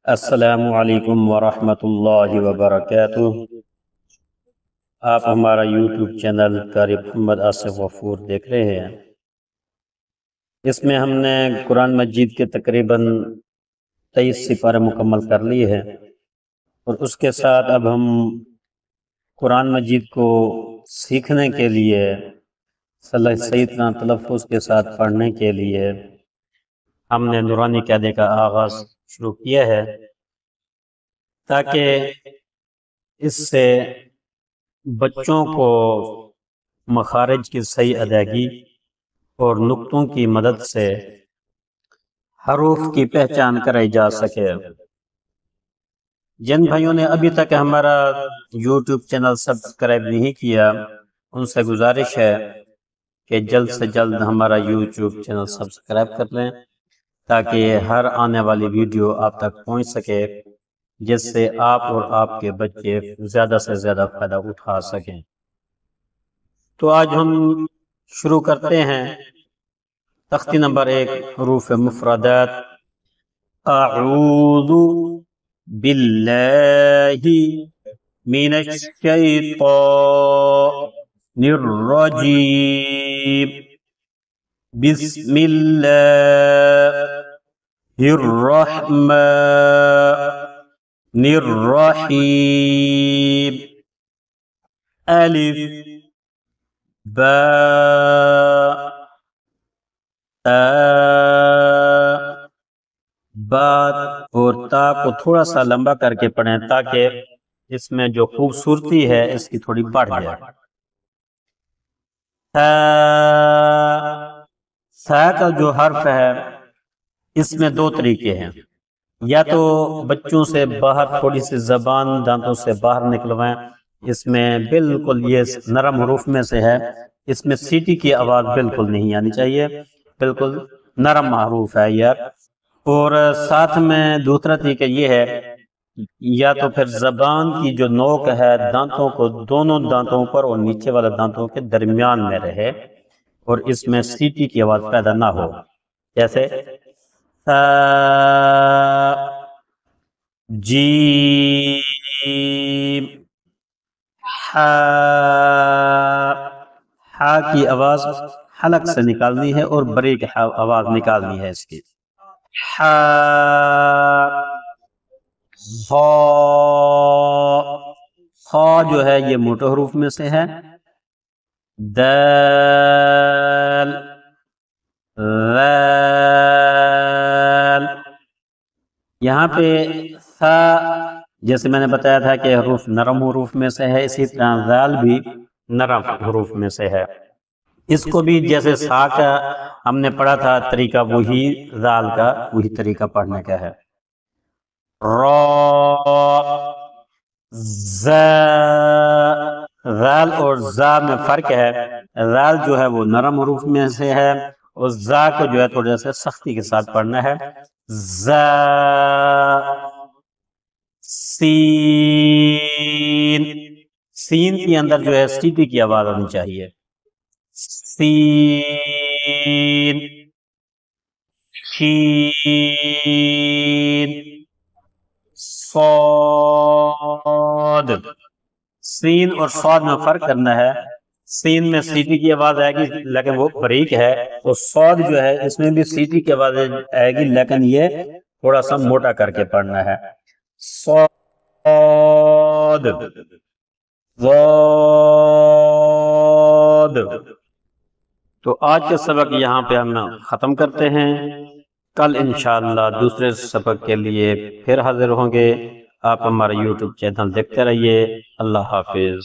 السلام علیکم ورحمۃ اللہ وبرکاتہ۔ آپ ہمارا یوٹیوب چینل قاری محمد آصف غفور دیکھ رہے ہیں۔ اس میں ہم نے قرآن مجید کے تقریباً 23 سپارے مکمل کر لیے ہیں، اور اس کے ساتھ اب ہم قرآن مجید کو سیکھنے کے لیے صحیح طرح تلفظ کے ساتھ پڑھنے کے لیے ہم نے نورانی قاعدے کا آغاز شروع کیا ہے، تاکہ اس سے بچوں کو مخارج کی صحیح ادائیگی اور نقطوں کی مدد سے حروف کی پہچان کرائی جا سکے۔ جن بھائیوں نے ابھی تک ہمارا یوٹیوب چینل سبسکرائب نہیں کیا، ان سے گزارش ہے کہ جلد سے جلد ہمارا یوٹیوب چینل سبسکرائب کر لیں، تاکہ ہر آنے والی ویڈیو آپ تک پہنچ سکے، جس سے آپ اور آپ کے بچے زیادہ سے زیادہ فائدہ اٹھا سکیں۔ تو آج ہم شروع کرتے ہیں تختی نمبر 1، حروف مفردات۔ اعوذ باللہ من الشیطان الرجیم، بسم اللہ الرحمن الرحیم، الف باء تا، بات اور تا کو تھوڑا سا لمبا کر کے پڑھیں، تاکہ اس میں جو خوبصورتی ہے اس کی تھوڑی بڑھ جائے۔ سا کا جو حرف ہے اس میں دو طریقے ہیں، یا تو بچوں سے باہر تھوڑی سی زبان دانتوں سے باہر نکلوائیں، اس میں بالکل یہ نرم حروف میں سے ہے، اس میں سیٹی کی آواز بالکل نہیں آنی چاہیے، بالکل نرم حروف ہے یار۔ اور ساتھ میں دوسرا طریقہ یہ ہے، یا تو پھر زبان کی جو نوک ہے دانتوں کو دونوں دانتوں پر اور نیچے والے دانتوں کے درمیان میں رہے، اور اس میں سیٹی کی آواز پیدا نہ ہو، جیسے جیم ہا۔ ہا کی آواز حلق سے نکالنی ہے اور بریک آواز نکالنی ہے اس کی۔ ہا، خا۔ خا جو ہے یہ موٹے حروف میں سے ہے۔ دال، ذال۔ یہاں پہ ثا جیسے میں نے بتایا تھا کہ حروف نرم حروف میں سے ہے، اسی طرح ذال بھی نرم حروف میں سے ہے۔ اس کو بھی جیسے سا کا ہم نے پڑھا تھا طریقہ، وہی ذال کا وہی طریقہ پڑھنے کا ہے۔ را، زا۔ ذال اور زا میں فرق ہے، ذال جو ہے وہ نرم حروف میں سے ہے، اور زا کو جو ہے تھوڑے سے سختی کے ساتھ پڑھنا ہے۔ زا، سین۔ سین کے اندر جو ہے سیٹی کی آواز آنی چاہیے۔ سین، شین، صاد۔ سین اور صاد میں فرق کرنا ہے، سین میں سیٹی کی آواز آئے گی لیکن وہ باریک ہے، اور صاد جو ہے اس میں بھی سیٹی کی آواز آئے گی لیکن یہ تھوڑا سا موٹا کر کے پڑھنا ہے۔ صاد، ضاد۔ تو آج کے سبق یہاں پہ ہم ختم کرتے ہیں، کل انشاءاللہ دوسرے سبق کے لیے پھر حاضر ہوں گے۔ آپ ہمارا یوٹیوب چینل دیکھتے رہیے۔ اللہ حافظ۔